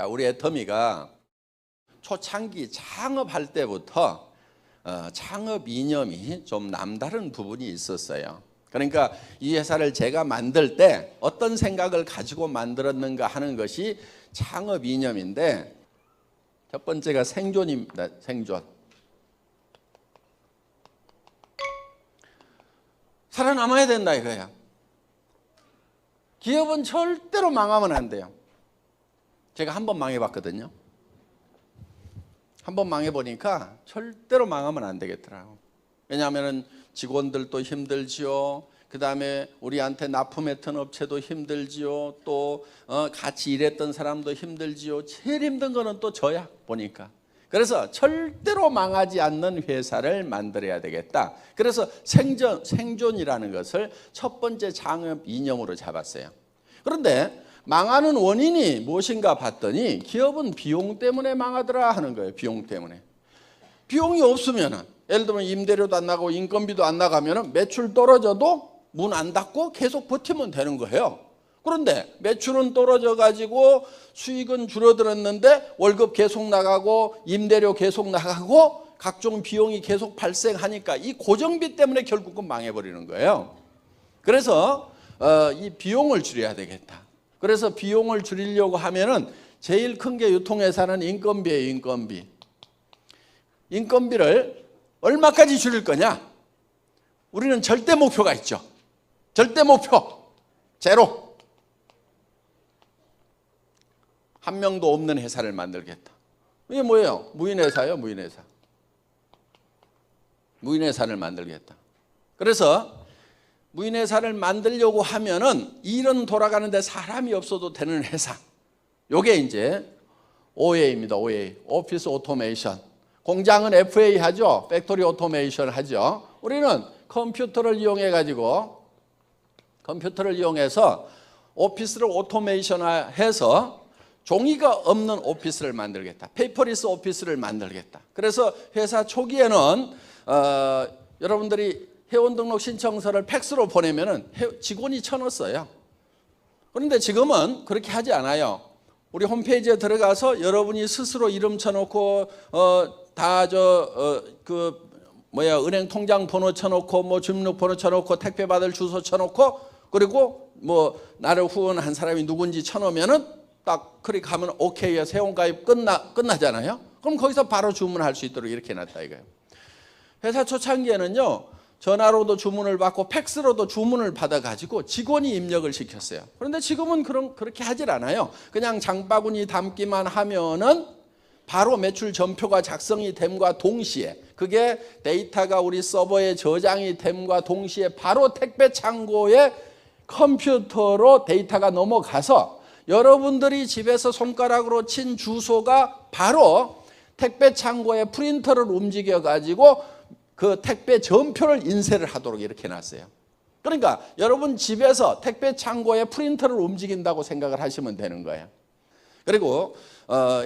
자, 우리 애터미가 초창기 창업할 때부터 창업 이념이 좀 남다른 부분이 있었어요. 그러니까 이 회사를 제가 만들 때 어떤 생각을 가지고 만들었는가 하는 것이 창업 이념인데, 첫 번째가 생존입니다. 생존. 살아남아야 된다 이거야. 기업은 절대로 망하면 안 돼요. 제가 한 번 망해봤거든요. 한 번 망해보니까 절대로 망하면 안 되겠더라고. 왜냐하면 직원들도 힘들지요. 그 다음에 우리한테 납품했던 업체도 힘들지요. 또 같이 일했던 사람도 힘들지요. 제일 힘든 거는 또 저야 보니까. 그래서 절대로 망하지 않는 회사를 만들어야 되겠다. 그래서 생존이라는 것을 첫 번째 창업 이념으로 잡았어요. 그런데 망하는 원인이 무엇인가 봤더니 기업은 비용 때문에 망하더라 하는 거예요. 비용 때문에. 비용이 없으면, 예를 들면 임대료도 안 나가고 인건비도 안 나가면 매출 떨어져도 문 안 닫고 계속 버티면 되는 거예요. 그런데 매출은 떨어져 가지고 수익은 줄어들었는데 월급 계속 나가고 임대료 계속 나가고 각종 비용이 계속 발생하니까 이 고정비 때문에 결국은 망해버리는 거예요. 그래서 이 비용을 줄여야 되겠다. 그래서 비용을 줄이려고 하면은 제일 큰 게 유통회사는 인건비예요. 인건비. 인건비를 얼마까지 줄일 거냐? 우리는 절대 목표가 있죠. 절대 목표 제로. 한 명도 없는 회사를 만들겠다. 이게 뭐예요? 무인회사예요. 무인회사. 무인회사를 만들겠다. 그래서 무인회사를 만들려고 하면은 일은 돌아가는데 사람이 없어도 되는 회사. 요게 이제 OA입니다. OA. 오피스 오토메이션. 공장은 FA 하죠. 팩토리 오토메이션 하죠. 우리는 컴퓨터를 이용해서 오피스를 오토메이션해서 종이가 없는 오피스를 만들겠다. 페이퍼리스 오피스를 만들겠다. 그래서 회사 초기에는 여러분들이 회원 등록 신청서를 팩스로 보내면은 직원이 쳐넣었어요. 그런데 지금은 그렇게 하지 않아요. 우리 홈페이지에 들어가서 여러분이 스스로 이름 쳐놓고 은행 통장 번호 쳐놓고 뭐 주민등록번호 쳐놓고 택배 받을 주소 쳐놓고 그리고 뭐 나를 후원한 사람이 누군지 쳐놓으면은 딱 클릭하면 오케이야 회원가입 끝나잖아요. 그럼 거기서 바로 주문할 수 있도록 이렇게 해놨다 이거예요. 회사 초창기에는요. 전화로도 주문을 받고 팩스로도 주문을 받아가지고 직원이 입력을 시켰어요. 그런데 지금은 그렇게 하질 않아요. 그냥 장바구니 담기만 하면은 바로 매출 전표가 작성이 됨과 동시에 그게 데이터가 우리 서버에 저장이 됨과 동시에 바로 택배 창고에 컴퓨터로 데이터가 넘어가서 여러분들이 집에서 손가락으로 친 주소가 바로 택배 창고에 프린터를 움직여 가지고 그 택배 전표를 인쇄를 하도록 이렇게 해놨어요. 그러니까 여러분 집에서 택배 창고에 프린터를 움직인다고 생각을 하시면 되는 거예요. 그리고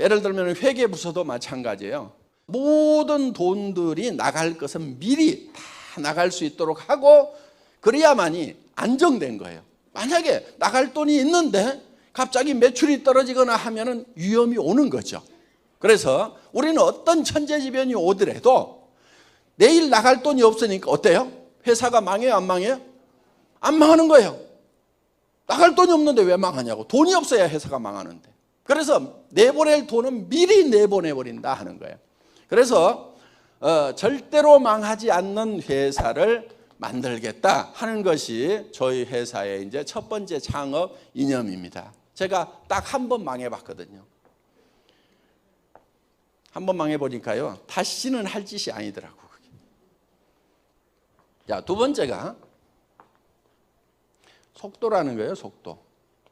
예를 들면 회계부서도 마찬가지예요. 모든 돈들이 나갈 것은 미리 다 나갈 수 있도록 하고 그래야만이 안정된 거예요. 만약에 나갈 돈이 있는데 갑자기 매출이 떨어지거나 하면은 위험이 오는 거죠. 그래서 우리는 어떤 천재지변이 오더라도 내일 나갈 돈이 없으니까 어때요? 회사가 망해요? 안 망해요? 안 망하는 거예요. 나갈 돈이 없는데 왜 망하냐고. 돈이 없어야 회사가 망하는데. 그래서 내보낼 돈은 미리 내보내버린다 하는 거예요. 그래서 절대로 망하지 않는 회사를 만들겠다 하는 것이 저희 회사의 이제 첫 번째 창업 이념입니다. 제가 딱 한 번 망해봤거든요. 한 번 망해보니까요. 다시는 할 짓이 아니더라고. 자, 두 번째가 속도라는 거예요. 속도.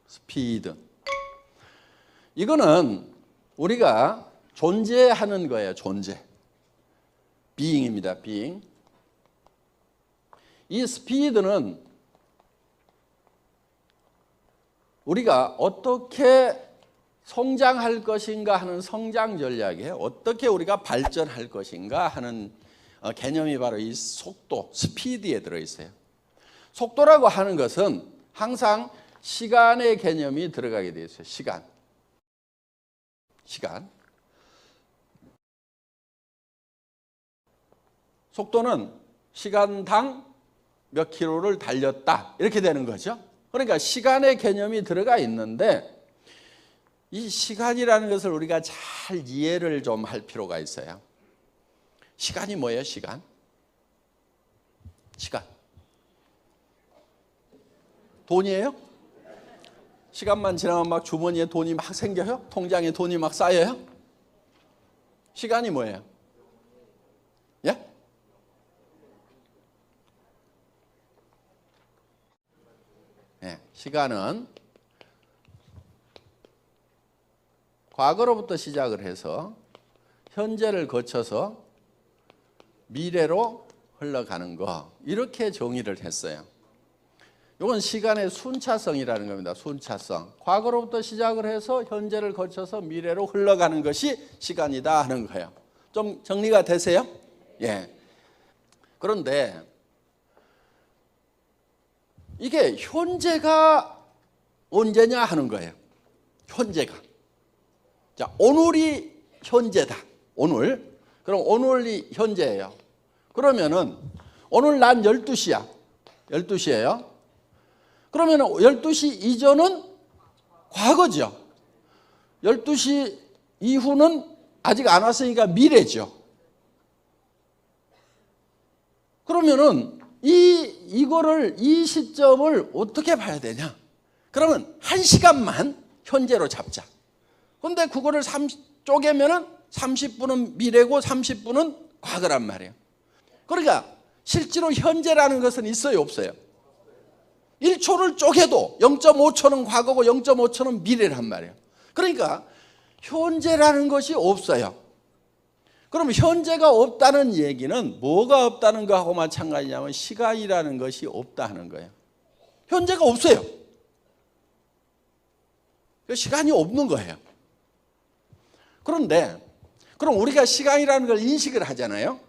스피드. 이거는 우리가 존재하는 거예요. 존재. being입니다. being. 이 스피드는 우리가 어떻게 성장할 것인가 하는 성장 전략이에요. 어떻게 우리가 발전할 것인가 하는 개념이 바로 이 속도, 스피드에 들어있어요. 속도라고 하는 것은 항상 시간의 개념이 들어가게 되어 있어요. 시간. 시간. 속도는 시간당 몇 킬로를 달렸다 이렇게 되는 거죠. 그러니까 시간의 개념이 들어가 있는데 이 시간이라는 것을 우리가 잘 이해를 좀 할 필요가 있어요. 시간이 뭐예요? 시간. 돈이에요? 시간만 지나면 막 주머니에 돈이 막 생겨요? 통장에 돈이 막 쌓여요? 시간이 뭐예요? 예? 네, 시간은 과거로부터 시작을 해서 현재를 거쳐서 미래로 흘러가는 거 이렇게 정의를 했어요. 이건 시간의 순차성이라는 겁니다. 순차성. 과거로부터 시작을 해서 현재를 거쳐서 미래로 흘러가는 것이 시간이다 하는 거예요. 좀 정리가 되세요? 예. 그런데 이게 현재가 언제냐 하는 거예요. 현재가. 자, 오늘이 현재다. 오늘. 그럼 오늘이 현재예요. 그러면은 오늘 난 12시야. 12시예요. 그러면 12시 이전은 과거죠. 12시 이후는 아직 안 왔으니까 미래죠. 그러면은 이 시점을 어떻게 봐야 되냐? 그러면 1시간만 현재로 잡자. 근데 그거를 쪼개면은 30분은 미래고 30분은 과거란 말이에요. 그러니까 실제로 현재라는 것은 있어요, 없어요? 1초를 쪼개도 0.5초는 과거고 0.5초는 미래란 말이에요. 그러니까 현재라는 것이 없어요. 그럼 현재가 없다는 얘기는 뭐가 없다는 거하고 마찬가지냐면 시간이라는 것이 없다 하는 거예요. 현재가 없어요. 시간이 없는 거예요. 그런데 그럼 우리가 시간이라는 걸 인식을 하잖아요.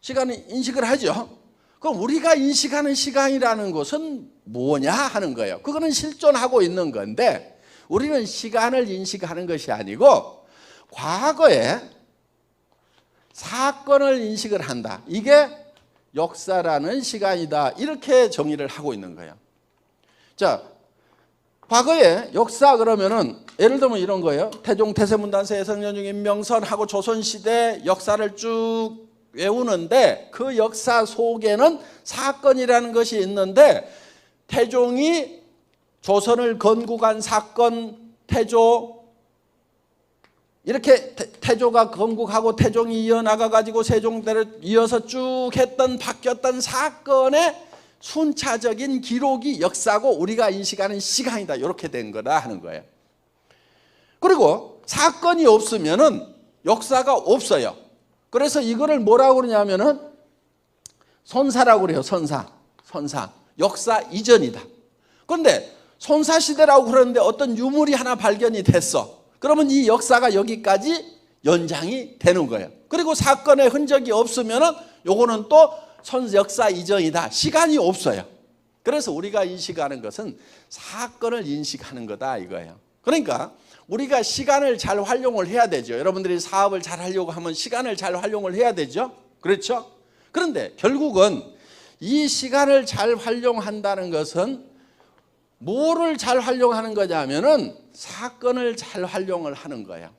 시간을 인식을 하죠. 그럼 우리가 인식하는 시간이라는 것은 뭐냐 하는 거예요. 그거는 실존하고 있는 건데 우리는 시간을 인식하는 것이 아니고 과거에 사건을 인식을 한다. 이게 역사라는 시간이다. 이렇게 정의를 하고 있는 거예요. 자, 과거에 역사 그러면은 예를 들면 이런 거예요. 태종, 태세문단세, 해성연중, 임명선하고 조선시대 역사를 쭉 외우는데 그 역사 속에는 사건이라는 것이 있는데 태종이 조선을 건국한 사건, 태조 이렇게 태조가 건국하고 태종이 이어나가가지고 세종대를 이어서 쭉 했던 바뀌었던 사건의 순차적인 기록이 역사고 우리가 인식하는 시간이다. 이렇게 된 거다 하는 거예요. 그리고 사건이 없으면은 역사가 없어요. 그래서 이거를 뭐라고 그러냐면은 선사라고 그래요. 선사. 역사 이전이다. 그런데 선사시대라고 그러는데 어떤 유물이 하나 발견이 됐어. 그러면 이 역사가 여기까지 연장이 되는 거예요. 그리고 사건의 흔적이 없으면은 요거는 또 역사 이전이다. 시간이 없어요. 그래서 우리가 인식하는 것은 사건을 인식하는 거다 이거예요. 그러니까 우리가 시간을 잘 활용을 해야 되죠. 여러분들이 사업을 잘 하려고 하면 시간을 잘 활용을 해야 되죠. 그렇죠? 그런데 결국은 이 시간을 잘 활용한다는 것은 뭐를 잘 활용하는 거냐면은 사건을 잘 활용을 하는 거예요.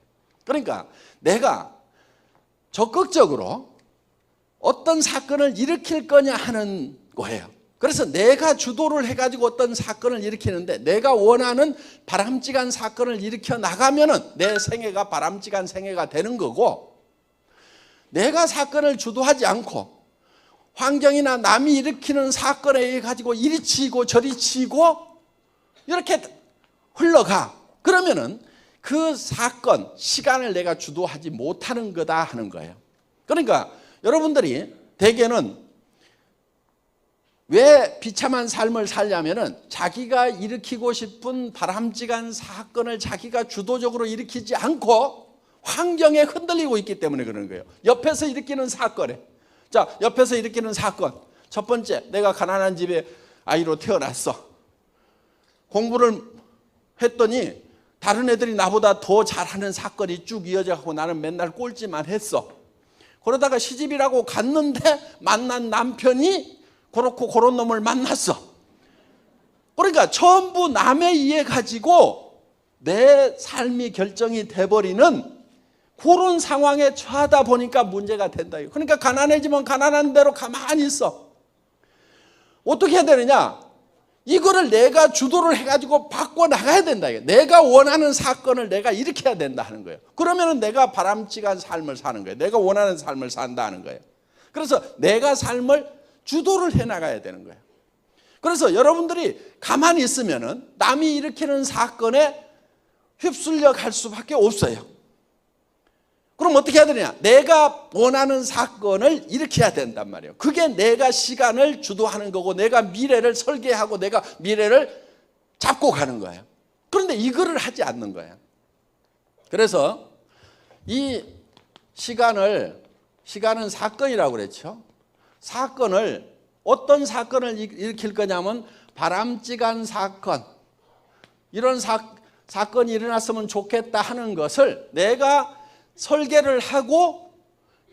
그러니까 내가 적극적으로 어떤 사건을 일으킬 거냐 하는 거예요. 그래서 내가 주도를 해가지고 어떤 사건을 일으키는데 내가 원하는 바람직한 사건을 일으켜 나가면은 내 생애가 바람직한 생애가 되는 거고 내가 사건을 주도하지 않고 환경이나 남이 일으키는 사건에 의해 가지고 이리 치고 저리 치고 이렇게 흘러가. 그러면은 그 사건, 시간을 내가 주도하지 못하는 거다 하는 거예요. 그러니까 여러분들이 대개는 왜 비참한 삶을 살려면은 자기가 일으키고 싶은 바람직한 사건을 자기가 주도적으로 일으키지 않고 환경에 흔들리고 있기 때문에 그러는 거예요. 옆에서 일으키는 사건에. 자, 옆에서 일으키는 사건. 첫 번째, 내가 가난한 집에 아이로 태어났어. 공부를 했더니 다른 애들이 나보다 더 잘하는 사건이 쭉 이어져 갖고 나는 맨날 꼴찌만 했어. 그러다가 시집이라고 갔는데 만난 남편이 그렇고 그런 놈을 만났어. 그러니까 전부 남의 이해 가지고 내 삶이 결정이 돼버리는 그런 상황에 처하다 보니까 문제가 된다. 그러니까 가난해지면 가난한 대로 가만히 있어. 어떻게 해야 되느냐? 이거를 내가 주도를 해가지고 바꿔나가야 된다. 내가 원하는 사건을 내가 일으켜야 된다 하는 거예요. 그러면 내가 바람직한 삶을 사는 거예요. 내가 원하는 삶을 산다 하는 거예요. 그래서 내가 삶을 주도를 해나가야 되는 거예요. 그래서 여러분들이 가만히 있으면 남이 일으키는 사건에 휩쓸려 갈 수밖에 없어요. 그럼 어떻게 해야 되냐? 내가 원하는 사건을 일으켜야 된단 말이에요. 그게 내가 시간을 주도하는 거고 내가 미래를 설계하고 내가 미래를 잡고 가는 거예요. 그런데 이거를 하지 않는 거예요. 그래서 이 시간은 사건이라고 그랬죠. 어떤 사건을 일으킬 거냐면 바람직한 사건, 이런 사건이 일어났으면 좋겠다 하는 것을 내가 설계를 하고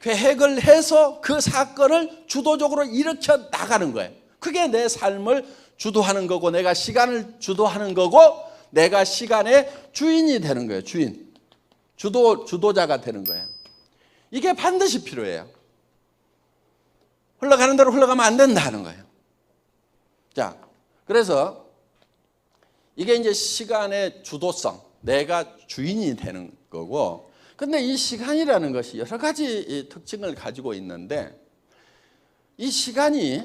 계획을 해서 그 사건을 주도적으로 일으켜 나가는 거예요. 그게 내 삶을 주도하는 거고 내가 시간을 주도하는 거고 내가 시간의 주인이 되는 거예요. 주도자가 되는 거예요. 이게 반드시 필요해요. 흘러가는 대로 흘러가면 안 된다는 거예요. 자, 그래서 이게 이제 시간의 주도성, 내가 주인이 되는 거고, 근데 이 시간이라는 것이 여러 가지 특징을 가지고 있는데 이 시간이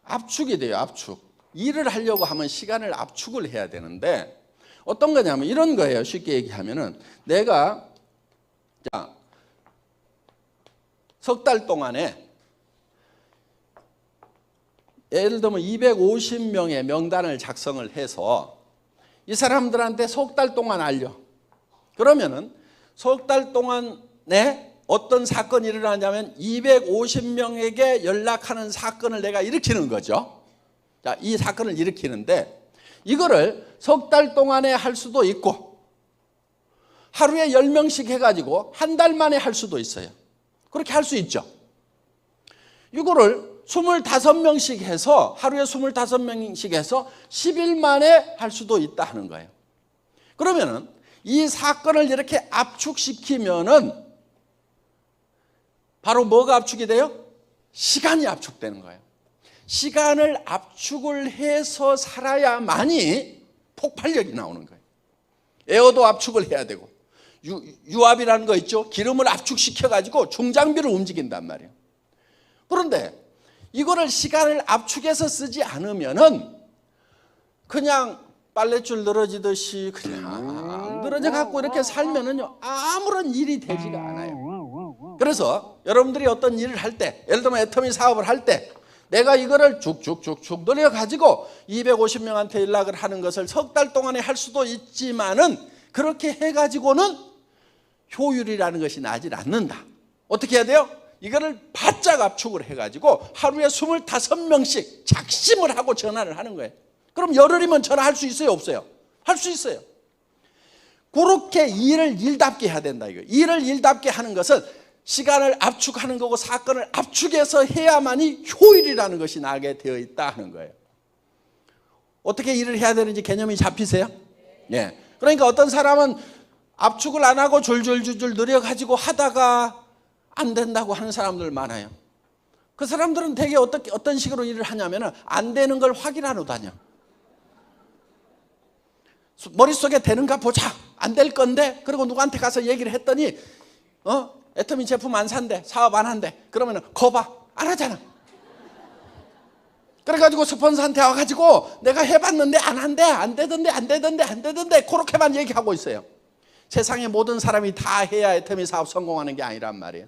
압축이 돼요. 압축. 일을 하려고 하면 시간을 압축을 해야 되는데 어떤 거냐면 이런 거예요. 쉽게 얘기하면은 내가 석 달 동안에 예를 들면 250명의 명단을 작성을 해서 이 사람들한테 석 달 동안 알려. 그러면은 석 달 동안에 어떤 사건이 일어나냐면 250명에게 연락하는 사건을 내가 일으키는 거죠. 자, 이 사건을 일으키는데 이거를 석 달 동안에 할 수도 있고 하루에 10명씩 해가지고 한 달 만에 할 수도 있어요. 그렇게 할 수 있죠. 이거를 25명씩 해서 하루에 25명씩 해서 10일 만에 할 수도 있다 하는 거예요. 그러면은 이 사건을 이렇게 압축시키면은 바로 뭐가 압축이 돼요? 시간이 압축되는 거예요. 시간을 압축을 해서 살아야만이 폭발력이 나오는 거예요. 에어도 압축을 해야 되고 유압이라는 거 있죠. 기름을 압축시켜가지고 중장비를 움직인단 말이에요. 그런데 이거를 시간을 압축해서 쓰지 않으면은 그냥 빨랫줄 늘어지듯이 그냥 늘어져 갖고 이렇게 살면은요 아무런 일이 되지가 않아요. 그래서 여러분들이 어떤 일을 할 때, 예를 들면 애터미 사업을 할 때 내가 이거를 쭉쭉쭉쭉 늘려 가지고 250명한테 연락을 하는 것을 석 달 동안에 할 수도 있지만은 그렇게 해 가지고는 효율이라는 것이 나질 않는다. 어떻게 해야 돼요? 이거를 바짝 압축을 해 가지고 하루에 25명씩 작심을 하고 전화를 하는 거예요. 그럼 열흘이면 전화할 수 있어요? 없어요? 할 수 있어요. 그렇게 일을 일답게 해야 된다 이거예요. 일을 일답게 하는 것은 시간을 압축하는 거고 사건을 압축해서 해야만이 효율이라는 것이 나게 되어 있다 하는 거예요. 어떻게 일을 해야 되는지 개념이 잡히세요? 예. 그러니까 어떤 사람은 압축을 안 하고 줄줄줄줄 늘여가지고 하다가 안 된다고 하는 사람들 많아요. 그 사람들은 되게 어떤 식으로 일을 하냐면은 안 되는 걸 확인하러 다녀. 머릿속에 되는가 보자. 안 될 건데. 그리고 누구한테 가서 얘기를 했더니 애터미 제품 안 산대. 사업 안 한대. 그러면은 거봐. 안 하잖아. 그래가지고 스폰서한테 와가지고 내가 해봤는데 안 한대. 안 되던데. 그렇게만 얘기하고 있어요. 세상의 모든 사람이 다 해야 애터미 사업 성공하는 게 아니란 말이에요.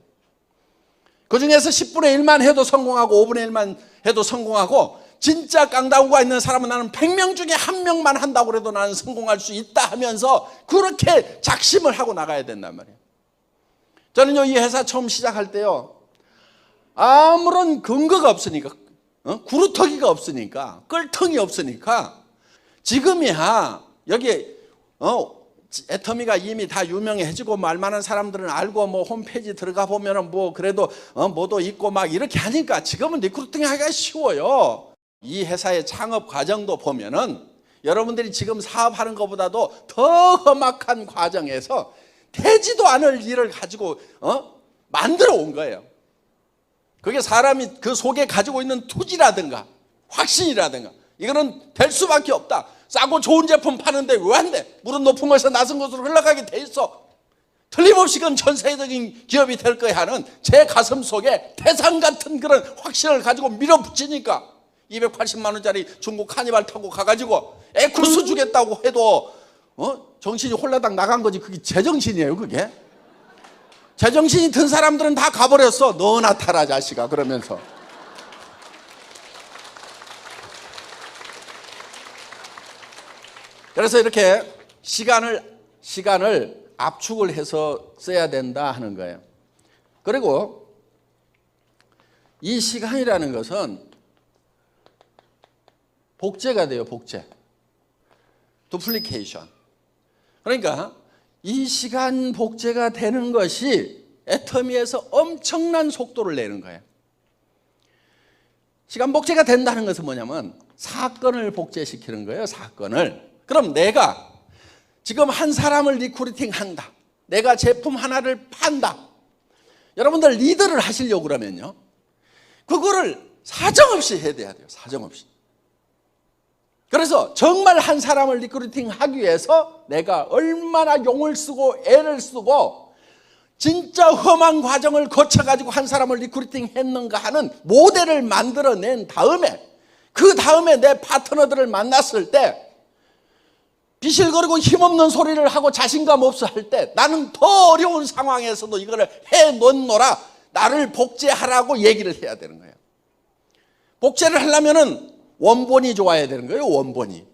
그 중에서 10분의 1만 해도 성공하고 5분의 1만 해도 성공하고 진짜 깡다구가 있는 사람은 나는 100명 중에 1명만 한다고 해도 나는 성공할 수 있다 하면서 그렇게 작심을 하고 나가야 된단 말이에요. 저는요 이 회사 처음 시작할 때요 아무런 근거가 없으니까 구루터기가 없으니까 끌통이 없으니까 지금이야 여기 애터미가 이미 다 유명해지고 말 많은 사람들은 알고 뭐 홈페이지 들어가 보면은 뭐 그래도 뭐도 있고 막 이렇게 하니까 지금은 리크루팅 하기가 쉬워요. 이 회사의 창업 과정도 보면은 여러분들이 지금 사업하는 것보다도 더 험악한 과정에서 되지도 않을 일을 가지고 만들어 온 거예요. 그게 사람이 그 속에 가지고 있는 투지라든가 확신이라든가 이거는 될 수밖에 없다. 싸고 좋은 제품 파는데 왜 안 돼? 물은 높은 곳에서 낮은 곳으로 흘러가게 돼 있어. 틀림없이 그건 전 세계적인 기업이 될 거야 하는 제 가슴 속에 태산 같은 그런 확신을 가지고 밀어붙이니까 280만 원짜리 중국 카니발 타고 가가지고 에쿠스 주겠다고 해도 정신이 홀라당 나간 거지. 그게 제정신이에요. 그게 제정신이 든 사람들은 다 가버렸어. 너나 타라 자식아 그러면서. 그래서 이렇게 시간을 압축을 해서 써야 된다 하는 거예요. 그리고 이 시간이라는 것은 복제가 돼요. 복제. 두플리케이션. 그러니까 이 시간 복제가 되는 것이 애터미에서 엄청난 속도를 내는 거예요. 시간 복제가 된다는 것은 뭐냐면 사건을 복제시키는 거예요. 사건을. 그럼 내가 지금 한 사람을 리크루팅 한다. 내가 제품 하나를 판다. 여러분들 리더를 하시려고 그러면요. 그거를 사정없이 해야 돼요. 사정없이. 그래서 정말 한 사람을 리크루팅 하기 위해서 내가 얼마나 용을 쓰고 애를 쓰고 진짜 험한 과정을 거쳐가지고 한 사람을 리크루팅 했는가 하는 모델을 만들어낸 다음에 그 다음에 내 파트너들을 만났을 때 비실거리고 힘없는 소리를 하고 자신감 없어 할 때 나는 더 어려운 상황에서도 이거를 해놓노라 나를 복제하라고 얘기를 해야 되는 거예요. 복제를 하려면은 원본이 좋아야 되는 거예요. 원본이.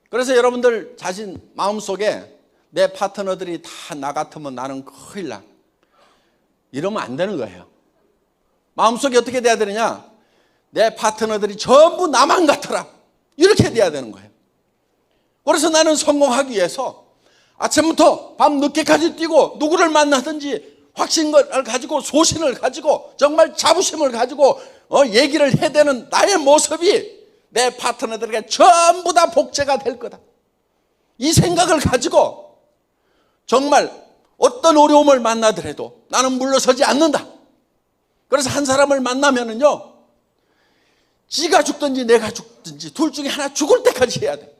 그래서 여러분들 자신 마음속에 내 파트너들이 다 나 같으면 나는 큰일 나. 이러면 안 되는 거예요. 마음속에 어떻게 돼야 되느냐. 내 파트너들이 전부 나만 같더라. 이렇게 돼야 되는 거예요. 그래서 나는 성공하기 위해서 아침부터 밤 늦게까지 뛰고 누구를 만나든지 확신을 가지고 소신을 가지고 정말 자부심을 가지고 얘기를 해야 되는 나의 모습이 내 파트너들에게 전부 다 복제가 될 거다. 이 생각을 가지고 정말 어떤 어려움을 만나더라도 나는 물러서지 않는다. 그래서 한 사람을 만나면은요, 지가 죽든지 내가 죽든지 둘 중에 하나 죽을 때까지 해야 돼.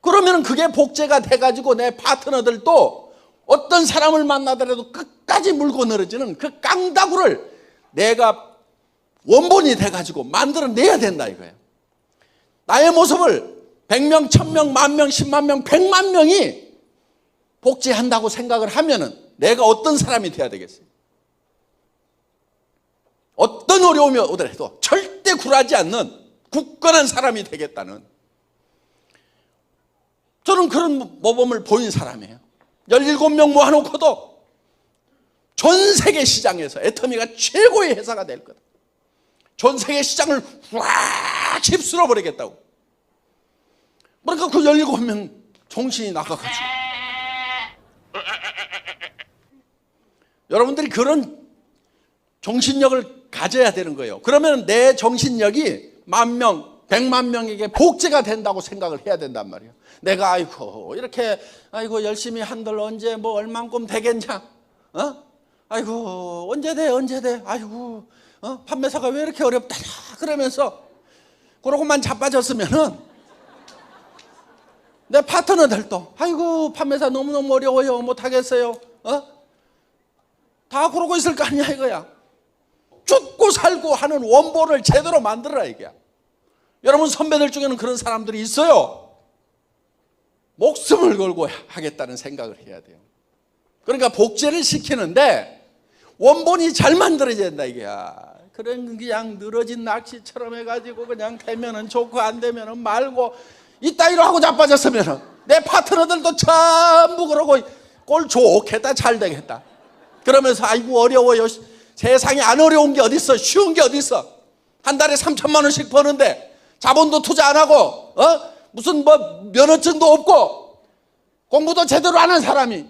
그러면 그게 복제가 돼가지고 내 파트너들도 어떤 사람을 만나더라도 끝까지 물고 늘어지는 그 깡다구를 내가 원본이 돼가지고 만들어내야 된다 이거예요. 나의 모습을 100명, 1000명, 10,000명, 10만 명, 100만 명이 복제한다고 생각을 하면은 내가 어떤 사람이 돼야 되겠어요? 어떤 어려움이 오더라도 절대 굴하지 않는 굳건한 사람이 되겠다는, 저는 그런 모범을 보인 사람이에요. 17명 모아놓고도 전 세계 시장에서 애터미가 최고의 회사가 될 거다. 전 세계 시장을 확 휩쓸어 버리겠다고. 그러니까 그 17명 정신이 나가가지고 여러분들이 그런 정신력을 가져야 되는 거예요. 그러면 내 정신력이 10,000명, 100만 명에게 복제가 된다고 생각을 해야 된단 말이에요. 내가 이렇게 열심히 한들 언제 뭐 얼만큼 되겠냐? 언제 돼? 판매사가 왜 이렇게 어렵다? 그러면서 그러고만 자빠졌으면은 내 파트너들도 판매사 너무너무 어려워요. 못하겠어요. 다 그러고 있을 거 아니야 이거야. 죽고 살고 하는 원본을 제대로 만들어라 이거야. 여러분 선배들 중에는 그런 사람들이 있어요. 목숨을 걸고 하겠다는 생각을 해야 돼요. 그러니까 복제를 시키는데 원본이 잘 만들어져야 된다 이거야. 그냥 늘어진 낚시처럼 해가지고 그냥 되면은 좋고 안 되면은 말고 이따위로 하고 자빠졌으면은 내 파트너들도 전부 그러고 꼴 좋겠다, 잘 되겠다. 그러면서 어려워요. 세상에 안 어려운 게 어딨어? 쉬운 게 어딨어? 한 달에 3,000만 원씩 버는데 자본도 투자 안 하고 무슨 뭐 면허증도 없고 공부도 제대로 안 한 사람이,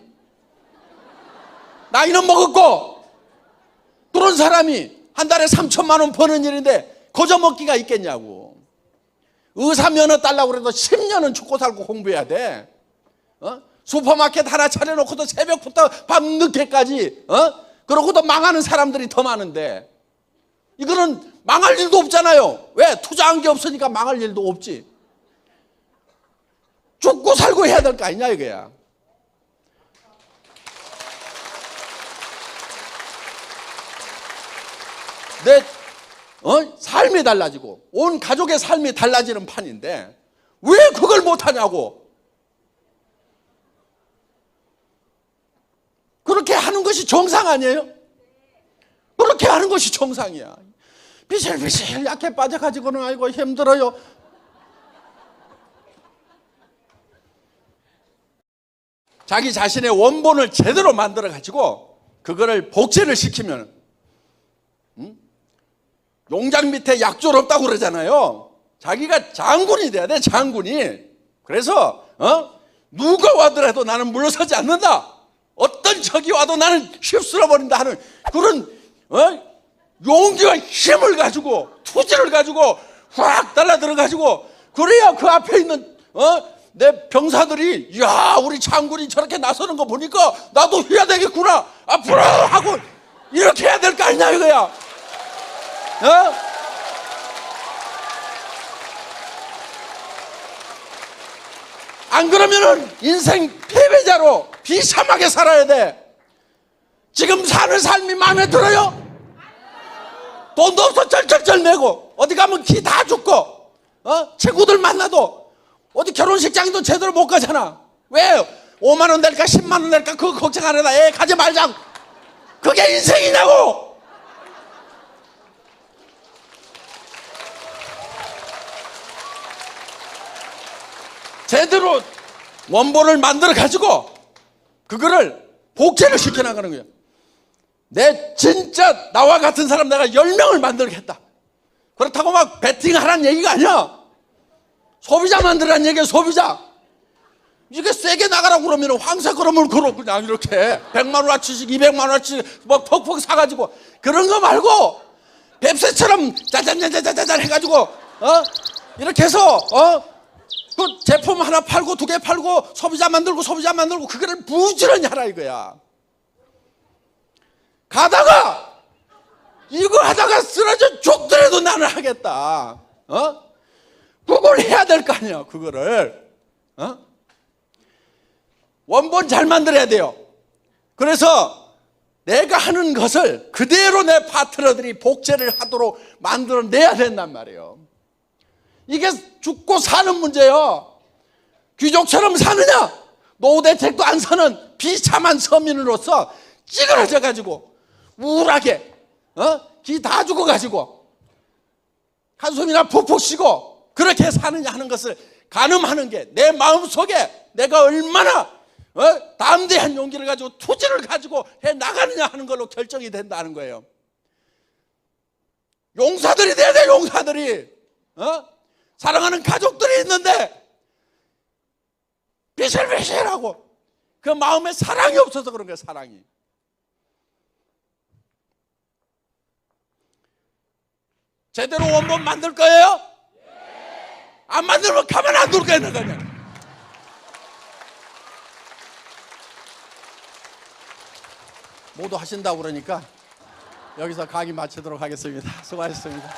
나이는 먹었고 그런 사람이 한 달에 3천만 원 버는 일인데 거저 먹기가 있겠냐고. 의사 면허 따려고 그래도 10년은 죽고 살고 공부해야 돼. 슈퍼마켓 하나 차려놓고도 새벽부터 밤늦게까지 그러고도 망하는 사람들이 더 많은데, 이거는 망할 일도 없잖아요. 왜? 투자한 게 없으니까 망할 일도 없지. 죽고 살고 해야 될 거 아니냐 이거야. 내 삶이 달라지고 온 가족의 삶이 달라지는 판인데 왜 그걸 못하냐고. 그렇게 하는 것이 정상 아니에요? 그렇게 하는 것이 정상이야. 비실비실 약해 빠져가지고는 아이고 힘들어요. 자기 자신의 원본을 제대로 만들어가지고 그거를 복제를 시키면, 용장 밑에 약졸 없다고 그러잖아요. 자기가 장군이 돼야 돼, 장군이. 그래서 누가 와더라도 나는 물러서지 않는다, 어떤 적이 와도 나는 휩쓸어 버린다 하는 그런 용기와 힘을 가지고, 투지를 가지고 확 달라들어 가지고, 그래야 그 앞에 있는 내 병사들이 야 우리 장군이 저렇게 나서는 거 보니까 나도 해야 되겠구나, 앞으로 하고 이렇게 해야 될 거 아니냐 이거야. 안 그러면은 인생 패배자로 비참하게 살아야 돼. 지금 사는 삶이 마음에 들어요? 돈도 없어 쩔쩔쩔 매고 어디 가면 기 다 죽고 친구들 만나도 어디 결혼식장도 제대로 못 가잖아. 왜? 5만 원 낼까 10만 원 낼까 그거 걱정 안 해다 가지 말자. 그게 인생이냐고. 제대로 원본을 만들어 가지고 그거를 복제를 시켜나가는 거예요. 내 진짜 나와 같은 사람 내가 10명을 만들겠다. 그렇다고 막 베팅하라는 얘기가 아니야. 소비자 만들라는 얘기야. 소비자. 이게 세게 나가라고 그러면 황새 걸음을 걸어 그냥 이렇게 100만 원어치씩 200만 원어치씩 막 퍽퍽 사가지고 그런 거 말고 뱁새처럼 짜잔짜잔짜잔 해가지고 이렇게 해서 그 제품 하나 팔고 2개 팔고 소비자 만들고 그거를 부지런히 하라 이거야. 가다가 이거 하다가 쓰러져 죽더라도 나는 하겠다. 그걸 해야 될 거 아니야. 그거를 원본 잘 만들어야 돼요. 그래서 내가 하는 것을 그대로 내 파트너들이 복제를 하도록 만들어내야 된단 말이에요. 이게 죽고 사는 문제예요. 귀족처럼 사느냐, 노후 대책도 안 사는 비참한 서민으로서 찌그러져 가지고 우울하게 기 다 죽어 가지고 한숨이나 푹푹 쉬고 그렇게 사느냐 하는 것을 가늠하는 게 내 마음속에 내가 얼마나 담대한 용기를 가지고 투지를 가지고 해 나가느냐 하는 걸로 결정이 된다는 거예요. 용사들이 돼야 돼. 용사들이 사랑하는 가족들이 있는데 비실비실하고 그 마음에 사랑이 없어서 그런 거예요. 사랑이. 제대로 원본 만들 거예요? 안 만들면 가만 안 둘 거예요. 그냥. 모두 하신다고 그러니까 여기서 강의 마치도록 하겠습니다. 수고하셨습니다.